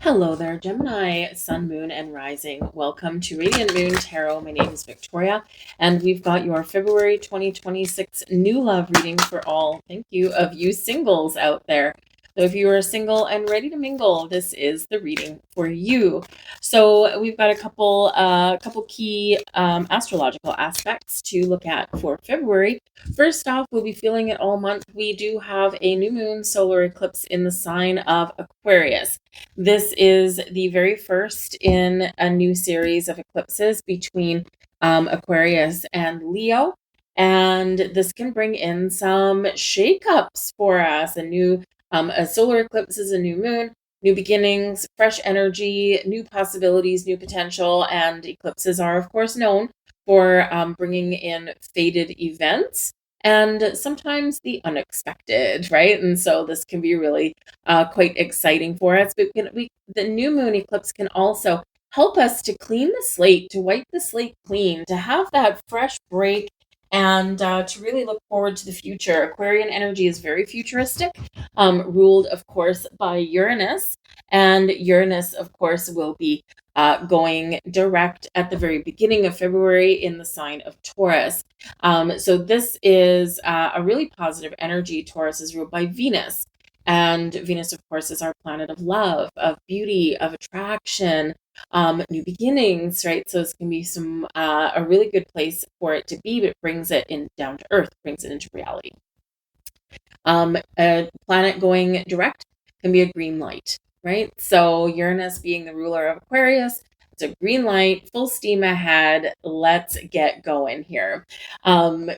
Hello there, Gemini, Sun, Moon, and Rising. Welcome to Radiant Moon Tarot. My name is Victoria, and we've got your February 2026 new love reading for all, thank you, of you singles out there. So if you are single and ready to mingle, this is the reading for you. So we've got a couple key astrological aspects to look at for February. First off, we'll be feeling it all month. We do have a new moon solar eclipse in the sign of Aquarius. This is the very first in a new series of eclipses between Aquarius and Leo. And this can bring in some shakeups for us. A solar eclipse is a new moon, new beginnings, fresh energy, new possibilities, new potential. And eclipses are, of course, known for bringing in fated events and sometimes the unexpected, right? And so this can be really quite exciting for us. But the new moon eclipse can also help us to clean the slate, to wipe the slate clean, to have that fresh break, and to really look forward to the future. Aquarian energy is very futuristic, ruled, of course, by Uranus. And Uranus, of course, will be going direct at the very beginning of February in the sign of Taurus. So this is a really positive energy. Taurus is ruled by Venus. And Venus, of course, is our planet of love, of beauty, of attraction, new beginnings, right? So this can be a really good place for it to be, but it brings it in down to earth, brings it into reality. A planet going direct can be a green light, right? So Uranus being the ruler of Aquarius, it's a green light, full steam ahead. Let's get going here.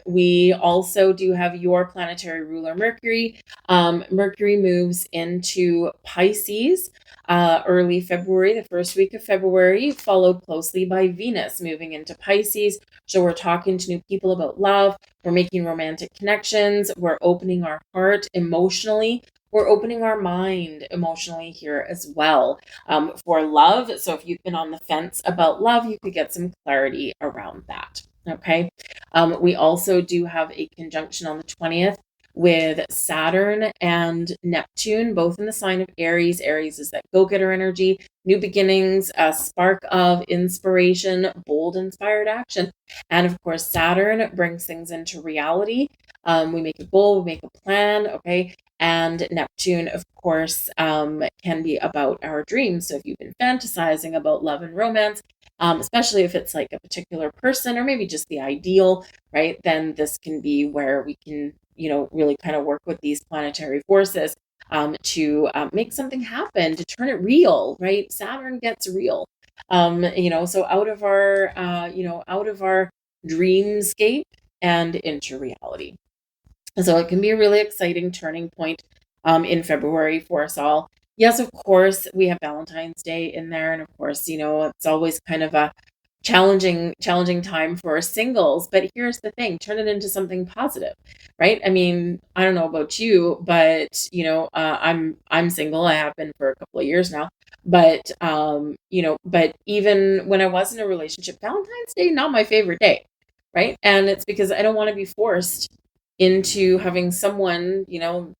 We also do have your planetary ruler, Mercury. Mercury moves into Pisces early February, the first week of February, followed closely by Venus moving into Pisces. So we're talking to new people about love. We're making romantic connections. We're opening our heart emotionally. We're opening our mind emotionally here as well for love. So if you've been on the fence about love, you could get some clarity around that. Okay. We also do have a conjunction on the 20th with Saturn and Neptune, both in the sign of Aries. Aries is that go-getter energy, new beginnings, a spark of inspiration, bold, inspired action. And of course, Saturn brings things into reality. We make a goal, we make a plan, okay? And Neptune, of course, can be about our dreams. So if you've been fantasizing about love and romance, especially if it's like a particular person or maybe just the ideal, right? Then this can be where we can, really kind of work with these planetary forces to make something happen, to turn it real, right? Saturn gets real. So out of our dreamscape and into reality. So it can be a really exciting turning point in February for us all. Yes, of course, we have Valentine's Day in there, and of course, it's always kind of a challenging time for singles. But here's the thing: turn it into something positive, right? I mean, I don't know about you, but I'm single. I have been for a couple of years now. But even when I was in a relationship, Valentine's Day not my favorite day, right? And it's because I don't want to be forced into having someone,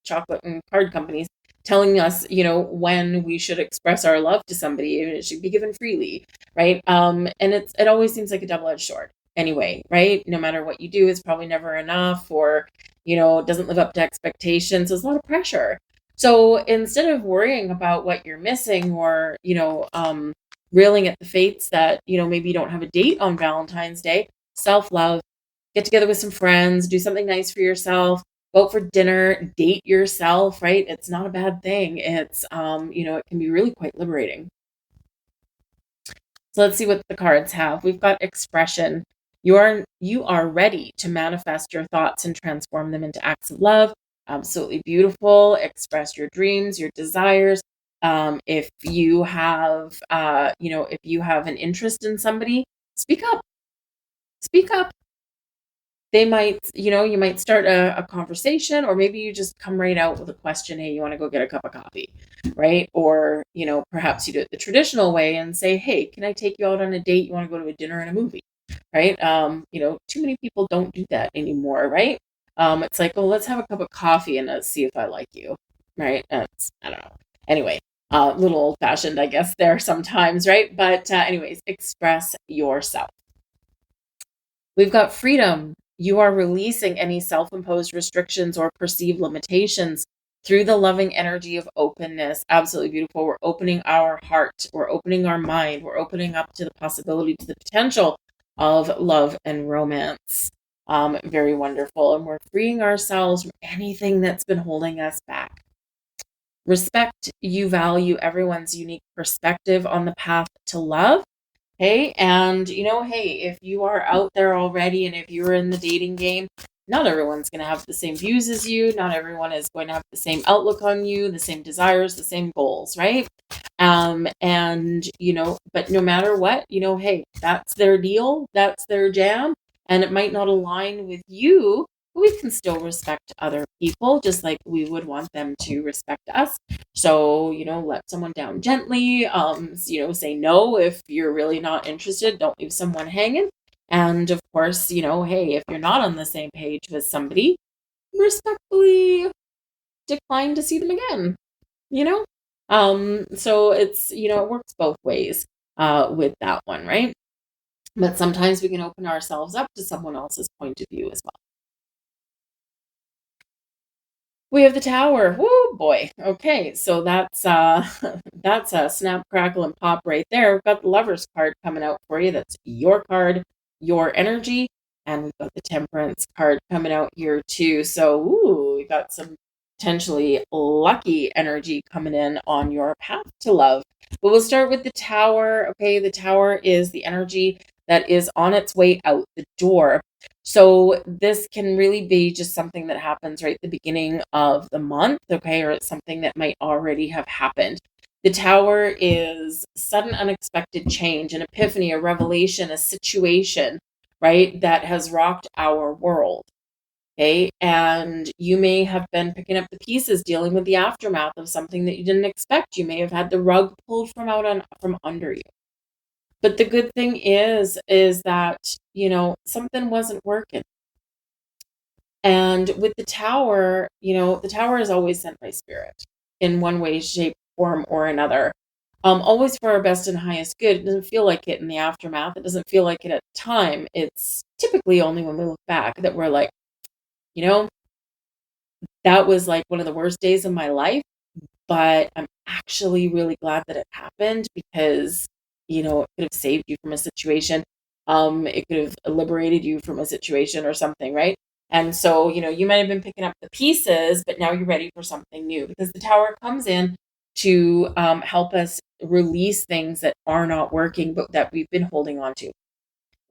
chocolate and card companies telling us, when we should express our love to somebody, and it should be given freely, right? And it always seems like a double-edged sword anyway, right? No matter what you do, it's probably never enough, or it doesn't live up to expectations. There's a lot of pressure. So instead of worrying about what you're missing, or railing at the fates that maybe you don't have a date on Valentine's Day, self-love, get together with some friends, do something nice for yourself, go out for dinner, date yourself, right? It's not a bad thing. It's it can be really quite liberating. So let's see what the cards have. We've got expression. You are ready to manifest your thoughts and transform them into acts of love. Absolutely beautiful. Express your dreams, your desires. If you have if you have an interest in somebody, speak up. Speak up. They might, you might start a conversation, or maybe you just come right out with a question. Hey, you want to go get a cup of coffee, right? Or, perhaps you do it the traditional way and say, hey, can I take you out on a date? You want to go to a dinner and a movie, right? Too many people don't do that anymore, right? It's like, well, let's have a cup of coffee and let's see if I like you, right? I don't know. Anyway, A little old fashioned, I guess, there sometimes, right? But anyways, express yourself. We've got freedom. You are releasing any self imposed restrictions or perceived limitations through the loving energy of openness. Absolutely beautiful. We're opening our heart, we're opening our mind, we're opening up to the possibility, to the potential of love and romance. Very wonderful. And we're freeing ourselves from anything that's been holding us back. Respect, you value everyone's unique perspective on the path to love. Hey, and hey, if you are out there already and if you're in the dating game, not everyone's going to have the same views as you. Not everyone is going to have the same outlook on you, the same desires, the same goals, right? And but no matter what, hey, that's their deal, that's their jam, and it might not align with you, but we can still respect other people just like we would want them to respect us. So, let someone down gently, say no if you're really not interested, don't leave someone hanging. And of course, hey, if you're not on the same page with somebody, respectfully decline to see them again, you know? So it's, it works both ways with that one, right? But sometimes we can open ourselves up to someone else's point of view as well. We have the tower. Woo boy. Okay, so that's that's a snap, crackle, and pop right there. We've got the lovers card coming out for you. That's your card, your energy, and we've got the temperance card coming out here too. So we got some potentially lucky energy coming in on your path to love. But we'll start with the tower. Okay, the tower is the energy that is on its way out the door. So this can really be just something that happens right at the beginning of the month, okay, or it's something that might already have happened. The tower is sudden unexpected change, an epiphany, a revelation, a situation, right, that has rocked our world. Okay, and you may have been picking up the pieces, dealing with the aftermath of something that you didn't expect. You may have had the rug pulled from under you. But the good thing is that, something wasn't working. And with the tower is always sent by spirit in one way, shape, form, or another. Always for our best and highest good. It doesn't feel like it in the aftermath. It doesn't feel like it at the time. It's typically only when we look back that we're like, you know, that was like one of the worst days of my life, but I'm actually really glad that it happened because, it could have saved you from a situation. It could have liberated you from a situation or something, right? And so, you might have been picking up the pieces, but now you're ready for something new because the tower comes in to help us release things that are not working, but that we've been holding on to.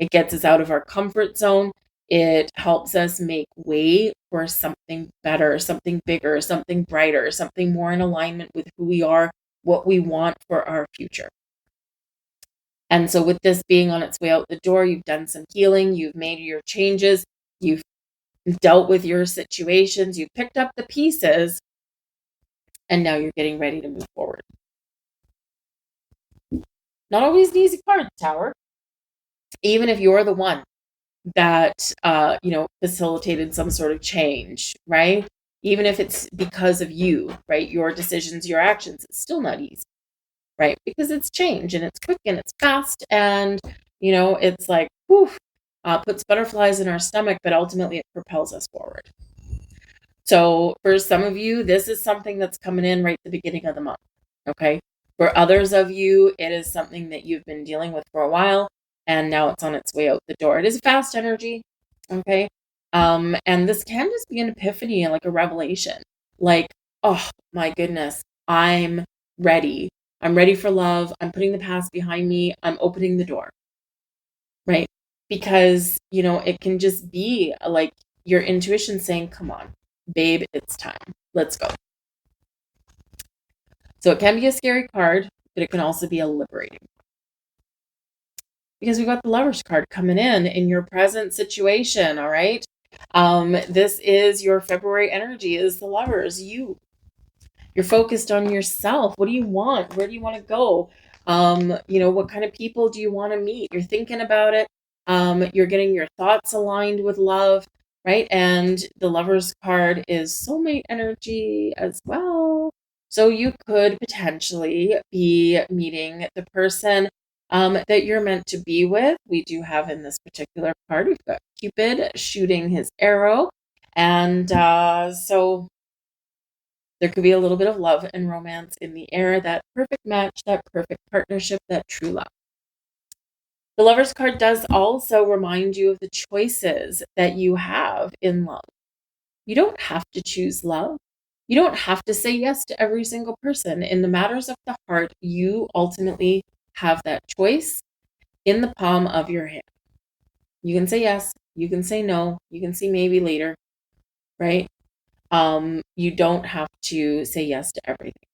It gets us out of our comfort zone. It helps us make way for something better, something bigger, something brighter, something more in alignment with who we are, what we want for our future. And so, with this being on its way out the door, you've done some healing, you've made your changes, you've dealt with your situations, you've picked up the pieces, and now you're getting ready to move forward. Not always an easy card, Tower. Even if you're the one that facilitated some sort of change, right? Even if it's because of you, right? Your decisions, your actions, it's still not easy, right? Because it's change and it's quick and it's fast and it's like whew, puts butterflies in our stomach, but ultimately it propels us forward. So for some of you, this is something that's coming in right at the beginning of the month. Okay. For others of you, it is something that you've been dealing with for a while and now it's on its way out the door. It is fast energy. Okay. And this can just be an epiphany and like a revelation. Like, oh my goodness, I'm ready. I'm ready for love. I'm putting the past behind me. I'm opening the door. Right. Because, it can just be like your intuition saying, come on, babe, it's time. Let's go. So it can be a scary card, but it can also be a liberating. Because we've got the Lovers card coming in your present situation, all right? This is your February energy, is the Lovers, you. You're focused on yourself. What do you want? Where do you want to go? What kind of people do you want to meet? You're thinking about it. You're getting your thoughts aligned with love, right? And the Lovers card is soulmate energy as well. So you could potentially be meeting the person that you're meant to be with. We do have in this particular card, we've got Cupid shooting his arrow. And so there could be a little bit of love and romance in the air, that perfect match, that perfect partnership, that true love. The Lover's card does also remind you of the choices that you have in love. You don't have to choose love. You don't have to say yes to every single person. In the matters of the heart, you ultimately have that choice in the palm of your hand. You can say yes, you can say no, you can say maybe later, right? You don't have to say yes to everything.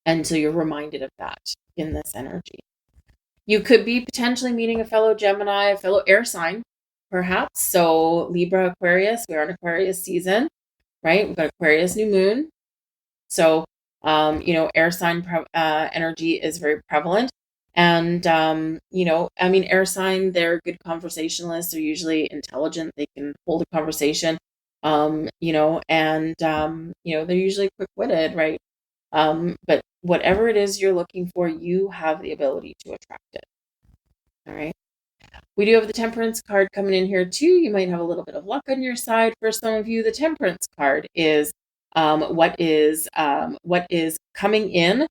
And so you're reminded of that in this energy. You could be potentially meeting a fellow Gemini, a fellow air sign, perhaps. So Libra, Aquarius, we're in Aquarius season, right? We've got Aquarius new moon. So, air sign energy is very prevalent. And, air sign, they're good conversationalists. They're usually intelligent. They can hold a conversation, they're usually quick-witted, right? But whatever it is you're looking for, you have the ability to attract it. All right. We do have the Temperance card coming in here too. You might have a little bit of luck on your side. For some of you, the Temperance card is what is coming in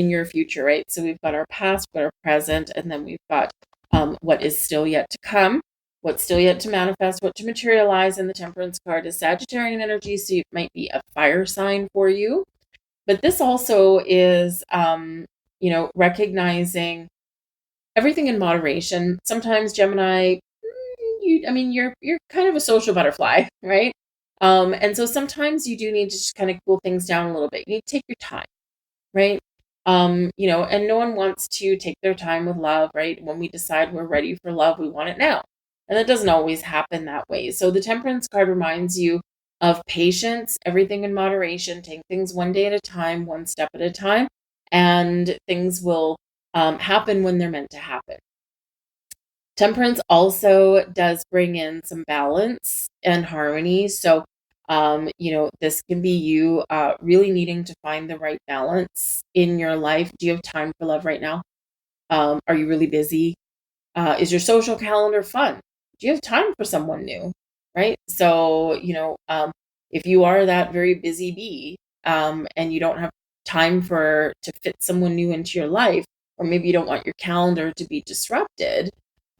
your future, right? So we've got our past, we've got our present, and then we've got what is still yet to come, what's still yet to manifest, what to materialize. And the Temperance card is Sagittarian energy, so it might be a fire sign for you. But this also is, recognizing everything in moderation. Sometimes Gemini, you're kind of a social butterfly, right? And so sometimes you do need to just kind of cool things down a little bit. You need to take your time, right? And no one wants to take their time with love, right? When we decide we're ready for love, we want it now. And that doesn't always happen that way. So the Temperance card reminds you of patience, everything in moderation, take things one day at a time, one step at a time, and things will happen when they're meant to happen. Temperance also does bring in some balance and harmony. So, this can be you really needing to find the right balance in your life. Do you have time for love right now? Are you really busy? Is your social calendar fun? Do you have time for someone new? Right? So, if you are that very busy bee, and you don't have time to fit someone new into your life, or maybe you don't want your calendar to be disrupted,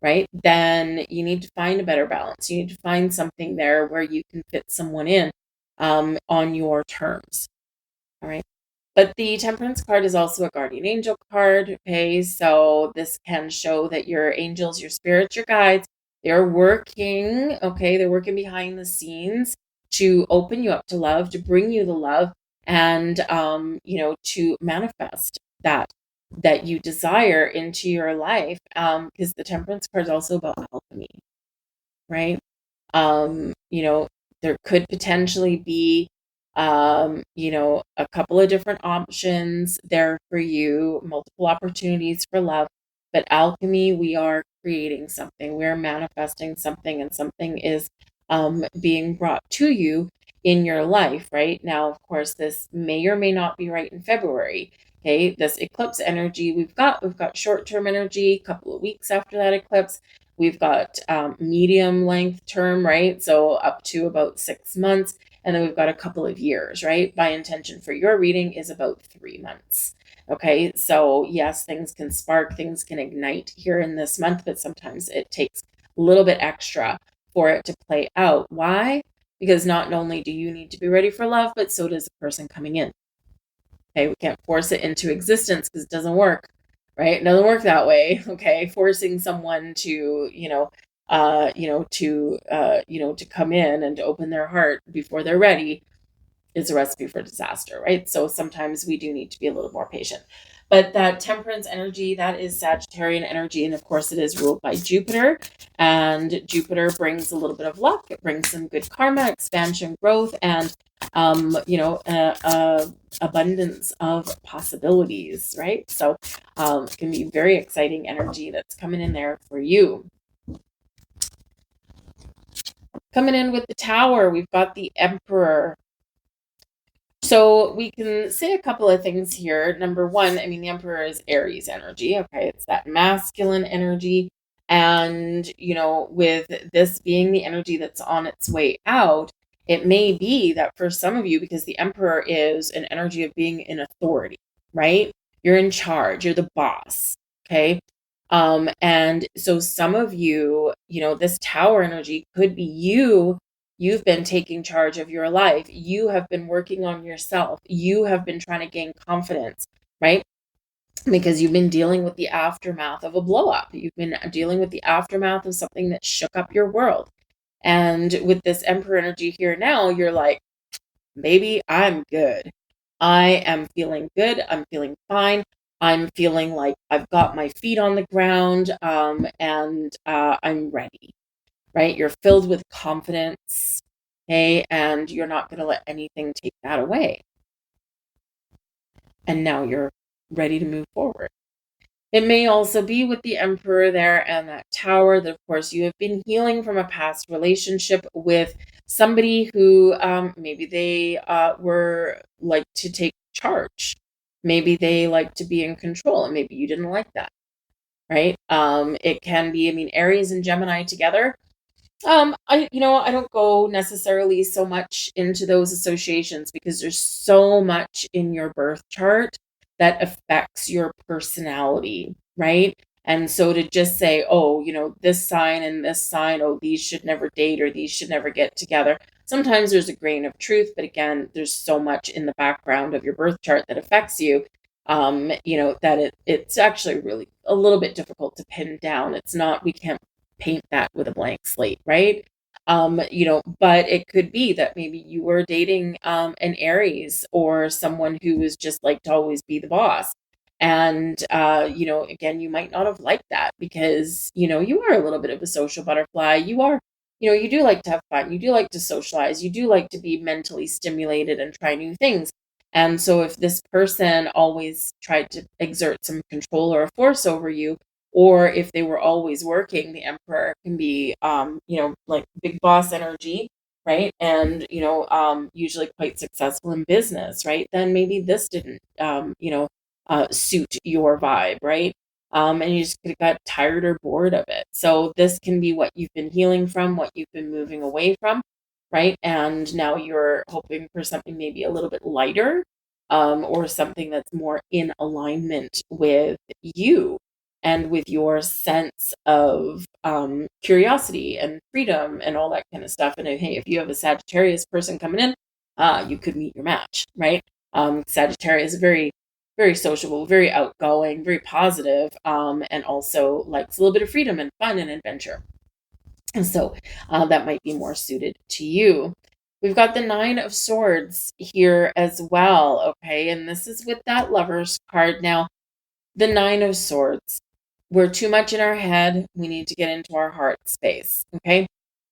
right? Then you need to find a better balance. You need to find something there where you can fit someone in on your terms. All right. But the Temperance card is also a guardian angel card. Okay. So this can show that your angels, your spirits, your guides, they're working. Okay. They're working behind the scenes to open you up to love, to bring you the love, and, to manifest that you desire into your life. Because the Temperance card is also about alchemy, right? Um, you know, there could potentially be, a couple of different options there for you, multiple opportunities for love. But alchemy, we are creating something, we're manifesting something, and something is being brought to you in your life right now. Of course, this may or may not be right in February. Okay, this eclipse energy, we've got short-term energy, a couple of weeks after that eclipse. We've got medium length term, right? So up to about 6 months. And then we've got a couple of years, right? My intention for your reading is about 3 months. Okay, so yes, things can spark, things can ignite here in this month, but sometimes it takes a little bit extra for it to play out. Why? Because not only do you need to be ready for love, but so does the person coming in. Okay, we can't force it into existence because it doesn't work, right? It doesn't work that way. Okay, forcing someone to, to come in and to open their heart before they're ready is a recipe for disaster, right? So sometimes we do need to be a little more patient. But that Temperance energy, that is Sagittarian energy. And of course, it is ruled by Jupiter. And Jupiter brings a little bit of luck. It brings some good karma, expansion, growth, and, abundance of possibilities, right? So it can be very exciting energy that's coming in there for you. Coming in with the Tower, we've got the Emperor. So we can say a couple of things here. Number one, I mean, the Emperor is Aries energy. Okay. It's that masculine energy. And, with this being the energy that's on its way out, it may be that for some of you, because the Emperor is an energy of being in authority, right? You're in charge, you're the boss. Okay. And so some of you, this Tower energy could be you. You've been taking charge of your life. You have been working on yourself. You have been trying to gain confidence, right? Because you've been dealing with the aftermath of a blow up. You've been dealing with the aftermath of something that shook up your world. And with this Emperor energy here now, you're like, baby, I'm good. I am feeling good. I'm feeling fine. I'm feeling like I've got my feet on the ground, and I'm ready, right? You're filled with confidence, okay? And you're not going to let anything take that away. And now you're ready to move forward. It may also be with the Emperor there and that Tower that, of course, you have been healing from a past relationship with somebody who maybe they were like to take charge. Maybe they like to be in control, and maybe you didn't like that, right? It can be, I mean, Aries and Gemini together. I don't go necessarily so much into those associations because there's so much in your birth chart that affects your personality, right? And so to just say, oh, this sign and this sign, oh, these should never date or these should never get together. Sometimes there's a grain of truth, but again, there's so much in the background of your birth chart that affects you, that it's actually really a little bit difficult to pin down. It's not, we can't paint that with a blank slate, right? But it could be that maybe you were dating an Aries or someone who was just like to always be the boss. And again, you might not have liked that because, you are a little bit of a social butterfly. You are, you do like to have fun. You do like to socialize. You do like to be mentally stimulated and try new things. And so if this person always tried to exert some control or a force over you, or if they were always working, the Emperor can be like big boss energy, right? And usually quite successful in business, right? Then maybe this didn't suit your vibe, right? And you just got tired or bored of it. So this can be what you've been healing from, what you've been moving away from, right? And now you're hoping for something maybe a little bit lighter, or something that's more in alignment with you and with your sense of curiosity and freedom and all that kind of stuff. And hey, if you have a Sagittarius person coming in, you could meet your match, right? Sagittarius is very, very sociable, very outgoing, very positive, and also likes a little bit of freedom and fun and adventure. And so that might be more suited to you. We've got the Nine of Swords here as well, okay? And this is with that Lover's card. Now, the Nine of Swords. We're too much in our head. We need to get into our heart space, okay?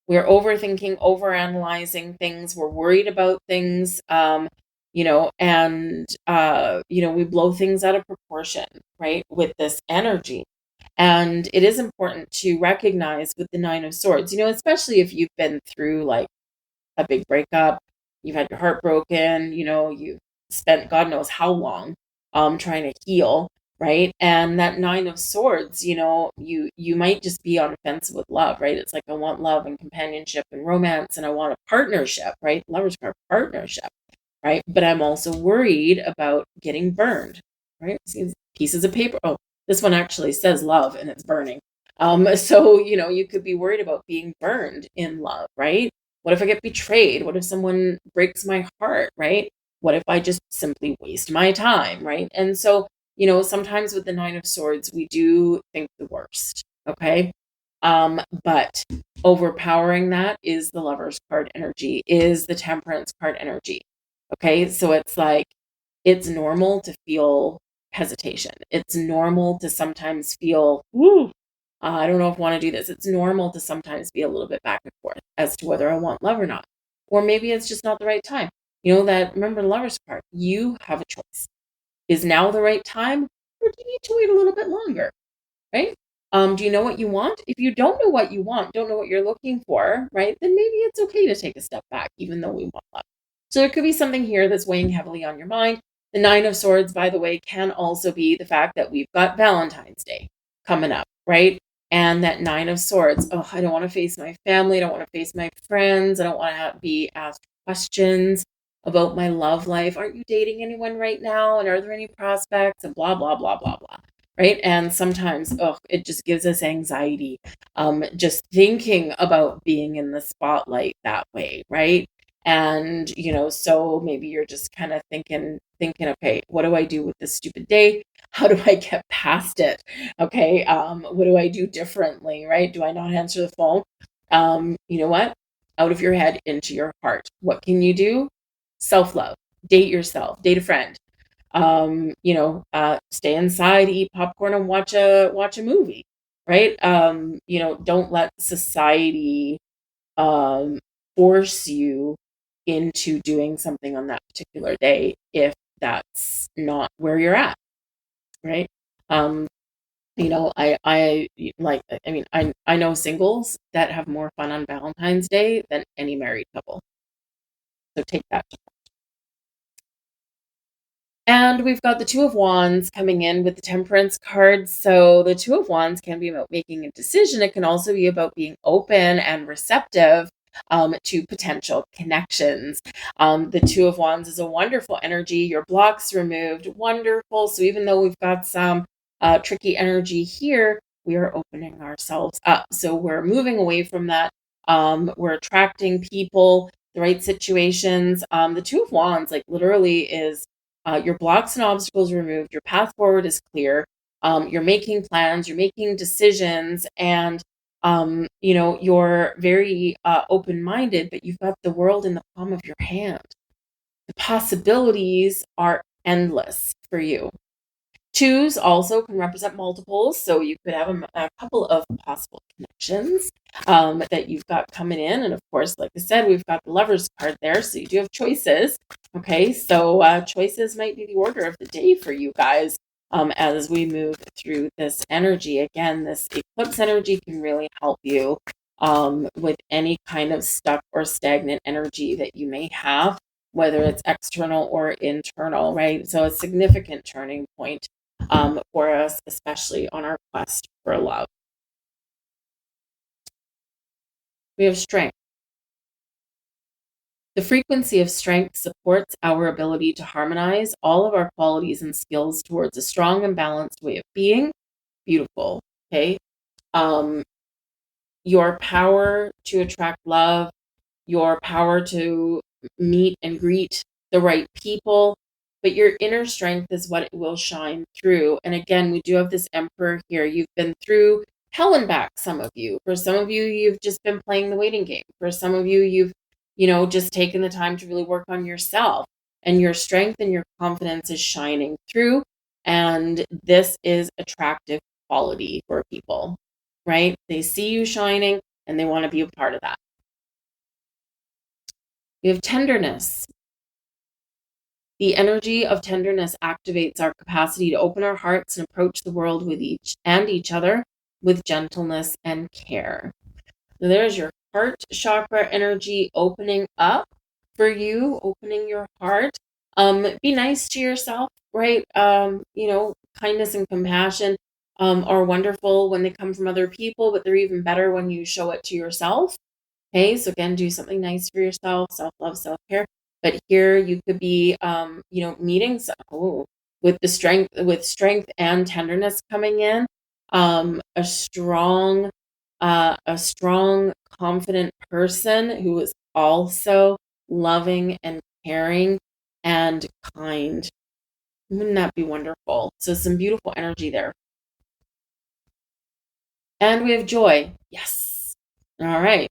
We're overthinking, overanalyzing things. We're worried about things, we blow things out of proportion, right, with this energy. And it is important to recognize with the Nine of Swords, especially if you've been through like a big breakup, you've had your heart broken, you've spent God knows how long trying to heal, right? And that Nine of Swords, you might just be on a fence with love, right? It's like I want love and companionship and romance and I want a partnership, right? Lovers card, partnership, right? But I'm also worried about getting burned, right? See pieces of paper. Oh, this one actually says love and it's burning. So, you could be worried about being burned in love, right? What if I get betrayed? What if someone breaks my heart, right? What if I just simply waste my time, right? And so, sometimes with the Nine of Swords, we do think the worst, okay? But overpowering that is the Lover's card energy, is the Temperance card energy. Okay, so it's like it's normal to feel hesitation. It's normal to sometimes feel, ooh, I don't know if I want to do this. It's normal to sometimes be a little bit back and forth as to whether I want love or not. Or maybe it's just not the right time. Remember the Lover's card, you have a choice. Is now the right time, or do you need to wait a little bit longer? Right? Do you know what you want? If you don't know what you want, don't know what you're looking for, right? Then maybe it's okay to take a step back, even though we want love. So there could be something here that's weighing heavily on your mind. The Nine of Swords, by the way, can also be the fact that we've got Valentine's Day coming up, right? And that Nine of Swords, oh, I don't want to face my family. I don't want to face my friends. I don't want to be asked questions about my love life. Aren't you dating anyone right now? And are there any prospects? And blah, blah, blah, blah, blah. Right. And sometimes, oh, it just gives us anxiety. Just thinking about being in the spotlight that way. Right. And, so maybe you're just kind of thinking, okay, what do I do with this stupid day? How do I get past it? Okay. What do I do differently? Right. Do I not answer the phone? You know what? Out of your head into your heart. What can you do? Self-love. Date yourself, date a friend. Stay inside, eat popcorn and watch a movie, right? Don't let society um, force you into doing something on that particular day if that's not where you're at, right? Um, I know singles that have more fun on Valentine's Day than any married couple. So take that. And we've got the Two of Wands coming in with the Temperance card. So the Two of Wands can be about making a decision. It can also be about being open and receptive to potential connections. The Two of Wands is a wonderful energy. Your blocks removed. Wonderful. So even though we've got some tricky energy here, we are opening ourselves up. So we're moving away from that. We're attracting people, the right situations. The Two of Wands, like literally, is your blocks and obstacles removed. Your path forward is clear. You're making plans. You're making decisions, and you're very open-minded. But you've got the world in the palm of your hand. The possibilities are endless for you. Twos also can represent multiples, so you could have a couple of possible connections that you've got coming in. And of course, like I said, we've got the Lovers card there, so you do have choices. Okay, so choices might be the order of the day for you guys as we move through this energy. Again, this eclipse energy can really help you with any kind of stuck or stagnant energy that you may have, whether it's external or internal, right? So a significant turning point for us, especially on our quest for love. We have strength. The frequency of strength supports our ability to harmonize all of our qualities and skills towards a strong and balanced way of being. Beautiful. Okay. Um, your power to attract love, your power to meet and greet the right people, but your inner strength is what it will shine through. And again, we do have this Emperor here. You've been through hell and back, some of you. For some of you, you've just been playing the waiting game. For some of you, you've, just taken the time to really work on yourself. And your strength and your confidence is shining through. And this is attractive quality for people, right? They see you shining and they want to be a part of that. We have tenderness. The energy of tenderness activates our capacity to open our hearts and approach the world with each other with gentleness and care. So there's your heart chakra energy opening up for you, opening your heart. Be nice to yourself, right? Kindness and compassion are wonderful when they come from other people, but they're even better when you show it to yourself. Okay, so again, do something nice for yourself, self-love, self-care. But here you could be, meeting with strength and tenderness coming in. A strong, confident person who is also loving and caring and kind. Wouldn't that be wonderful? So some beautiful energy there. And we have joy. Yes. All right.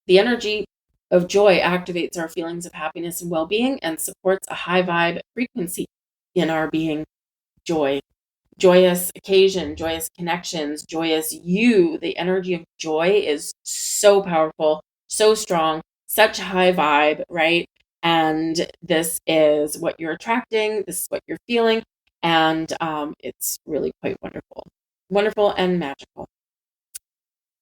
The energy of joy activates our feelings of happiness and well-being and supports a high vibe frequency in our being. Joy, joyous occasion, joyous connections, joyous you. The energy of joy is so powerful, so strong, such a high vibe, right? And this is what you're attracting. This is what you're feeling. And it's really quite wonderful. Wonderful and magical.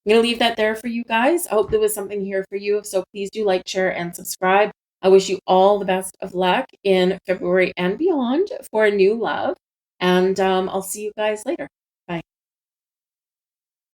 I'm going to leave that there for you guys. I hope there was something here for you. So please do like, share, and subscribe. I wish you all the best of luck in February and beyond for a new love. And I'll see you guys later.